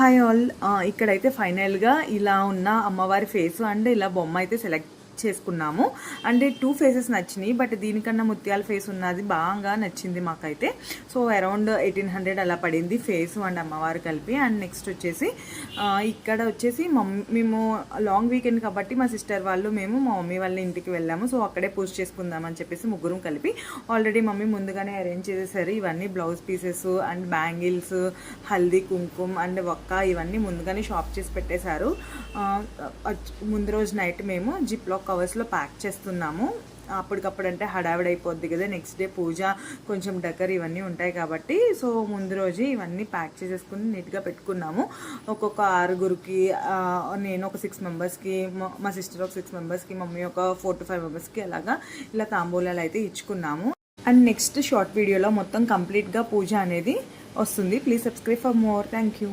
Hi all. ఇక్కడైతే ఫైనల్గా ఇలా ఉన్న అమ్మవారి ఫేస్ అండ్ ఇలా బొమ్మ అయితే సెలెక్ట్ చేసుకున్నాము. అంటే 2 ఫేసెస్ నచ్చినాయి, బట్ దీనికన్నా ముత్యాల ఫేస్ ఉన్నది బాగా నచ్చింది మాకైతే. సో అరౌండ్ 1800 అలా పడింది ఫేస్ అండ్ అమ్మవారు కలిపి. అండ్ నెక్స్ట్ వచ్చేసి ఇక్కడ వచ్చేసి మేము లాంగ్ వీకెండ్ కాబట్టి మా సిస్టర్ వాళ్ళు మేము మా మమ్మీ వాళ్ళ ఇంటికి వెళ్ళాము. సో అక్కడే పూజ చేసుకుందామని చెప్పేసి ముగ్గురం కలిపి ఆల్రెడీ మమ్మీ ముందుగానే అరేంజ్ చేసేసారు. ఇవన్నీ blouse pieces and bangles, haldi, కుంకుమ అండ్ వక్క ఇవన్నీ ముందుగానే షాప్ చేసి పెట్టేశారు. ముందు రోజు నైట్ మేము జిప్లో కవర్స్లో ప్యాక్ చేస్తున్నాము. అప్పటికప్పుడు అంటే హడావిడి అయిపోద్ది కదా, నెక్స్ట్ డే పూజ, కొంచెం డెకర్ ఇవన్నీ ఉంటాయి కాబట్టి. సో ముందు రోజు ఇవన్నీ ప్యాక్ చేసేసుకుని నీట్గా పెట్టుకున్నాము. ఒక్కొక్క 6గురికి, నేను ఒక 6 మెంబర్స్కి, మా సిస్టర్ ఒక 6 మెంబర్స్కి, మమ్మీ ఒక 4 to 5 మెంబర్స్కి అలాగా ఇలా తాంబూలాలు అయితే ఇచ్చుకున్నాము. అండ్ నెక్స్ట్ షార్ట్ వీడియోలో మొత్తం కంప్లీట్గా పూజ అనేది వస్తుంది. Please subscribe for more. Thank you.